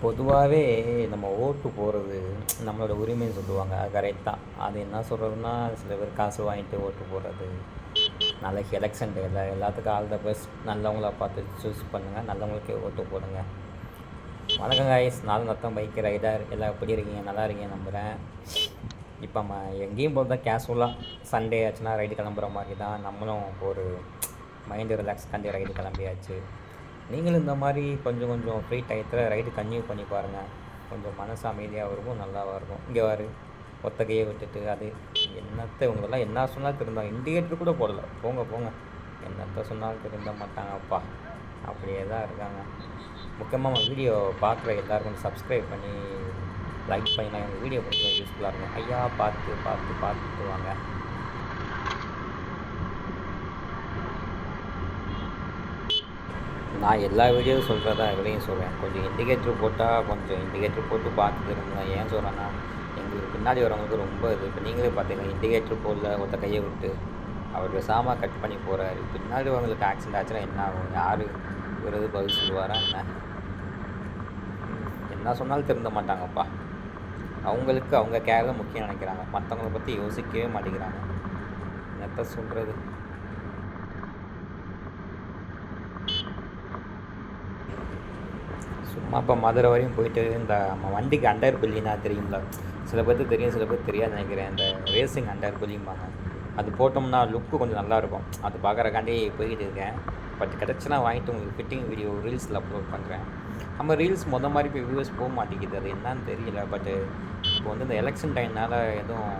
பொதுவாகவே நம்ம ஓட்டு போடுறது நம்மளோட உரிமைன்னு சொல்லுவாங்க. அது கரெக்ட் தான். அது என்ன சொல்கிறதுனா, சில பேர் காசு வாங்கிட்டு ஓட்டு போடுறது. நாளைக்கு எலெக்ஷன் டேல எல்லாத்துக்கும் ஆல் த பெஸ்ட். நல்லவங்களா பார்த்து சூஸ் பண்ணுங்கள். நல்லவங்களுக்கே ஓட்டு போடுங்க. வணக்கம் காய்ஸ், நானும் நத்தம் பைக் ரைடர். எல்லாம் எப்படி இருக்கீங்க? நல்லா இருக்கீங்க நம்புகிறேன். இப்போ நம்ம எங்கேயும் போகிறது தான் கேஷுவலாக. சண்டே ஆச்சுன்னா ரைடு கிளம்புற மாதிரி தான். நம்மளும் ஒரு மைண்டு ரிலாக்ஸ் கண்டி ரைடு கிளம்பியாச்சு. நீங்களும் இந்த மாதிரி கொஞ்சம் கொஞ்சம் ஃப்ரீ டயத்தில் ரைடு கன்டினியூ பண்ணி பாருங்கள். கொஞ்சம் மனசு அமைதியாக இருக்கும், நல்லாவாக இருக்கும். இங்கே வாரு, ஒத்த கையை விட்டுட்டு அது என்னத்தை இவங்களெல்லாம் என்ன சொன்னால் திருந்தாங்க. இண்டிகேட்டர் கூட போடலை. போங்க போங்க, என்னத்தை சொன்னாலும் திருந்த மாட்டாங்கப்பா. அப்படியே தான் இருக்காங்க. முக்கியமாக நம்ம வீடியோ பார்க்குற எல்லோரும் கொஞ்சம் சப்ஸ்கிரைப் பண்ணி லைக் பண்ணினா எங்கள் வீடியோ கொஞ்சம் யூஸ்ஃபுல்லாக இருக்கும். ஐயா பார்த்து பார்த்து பார்த்துட்டு வாங்க. நான் எல்லா வீடியோவும் சொல்கிறதா எவ்வளையும் சொல்கிறேன். கொஞ்சம் இண்டிகேட்டர் போட்டால் கொஞ்சம் இண்டிகேட்டர் போட்டு பார்த்து திரும்புங்க. ஏன் சொல்கிறேன்னா, எங்களுக்கு பின்னாடி வரவங்களுக்கு ரொம்ப இது. இப்போ நீங்களே பார்த்தீங்கன்னா இண்டிகேட்டர் போடல, ஒருத்த கையை விட்டு அவர் பேசாமல் கட் பண்ணி போகிறாரு. பின்னாடி அவங்களுக்கு ஆக்சிடென்ட் ஆச்சுன்னா என்ன ஆகும்? யார் இவரது பதில் சொல்லுவாரா என்ன? என்ன சொன்னாலும் திருந்த மாட்டாங்கப்பா. அவங்களுக்கு அவங்க கேர் தான் முக்கியம் நினைக்கிறாங்க. மற்றவங்கள பற்றி யோசிக்கவே மாட்டேங்கிறாங்க. என்னத்த சொல்கிறது? சும்மா இப்போ மதுரை வரையும் போயிட்டு இந்த நம்ம வண்டிக்கு அண்டர் பில்லினா தெரியுங்களா? சில பேருக்கு தெரியும், சில பேர் தெரியாது நினைக்கிறேன். இந்த ரேசிங் அண்டர் பில்லிம்பாங்க. அது போட்டோம்னா லுக்கு கொஞ்சம் நல்லாயிருக்கும். அது பார்க்குறக்காண்டி போய்கிட்டு இருக்கேன். பட் கிடச்சுன்னா வாங்கிட்டு உங்களுக்கு ஃபிட்டிங் வீடியோ ரீல்ஸில் அப்லோட் பண்ணுறேன். நம்ம ரீல்ஸ் மாதிரி இப்போ வியூவர்ஸ் போக மாட்டேங்குது. அது என்னன்னு தெரியல. பட்டு இப்போ வந்து இந்த எலெக்ஷன் டைம்னால் எதுவும்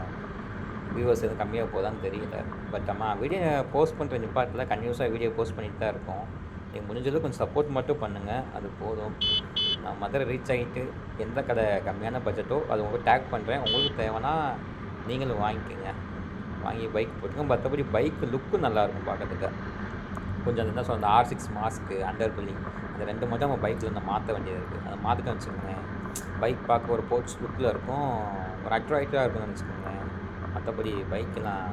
வியூவர்ஸ் எதுவும் கம்மியாக போதான்னு தெரியல. பட் நம்ம வீடியோ போஸ்ட் பண்ணுற நிப்பாட்டில் கன்யூஸாக வீடியோ போஸ்ட் பண்ணிட்டு தான் இருக்கோம். நீங்கள் முடிஞ்சளவுக்கு கொஞ்சம் சப்போர்ட் மட்டும் பண்ணுங்கள், அது போதும். நான் மதுரை ரீச் ஆகிட்டு எந்த கடை கம்மியான பட்ஜெட்டோ அது உங்களுக்கு டேக் பண்ணுறேன். உங்களுக்கு தேவைன்னா நீங்களும் வாங்கிக்கோங்க. வாங்கி பைக் போட்டுங்க. மற்றபடி பைக்கு லுக்கும் நல்லாயிருக்கும் பார்க்கறதுக்கு. கொஞ்சம் அந்த என்ன சொல்ல, அந்த R6 மாஸ்க்கு, அண்டர் பில்லிங், அந்த ரெண்டு மட்டும் நம்ம பைக்கில் இருந்து மாற்ற வேண்டியது இருக்குது. அதை மாற்றிட்டு வச்சுக்கோங்க. பைக் பார்க்க ஒரு போர்ட்ஸ் லுக்கில் இருக்கும், ஒரு அட்ராக்டிவாக இருக்கும்னு நினச்சிக்கோங்க. மற்றபடி பைக்கெலாம்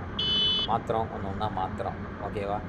மாற்றுறோம், ஒன்று ஒன்றா மாற்றுறோம். ஓகேவா?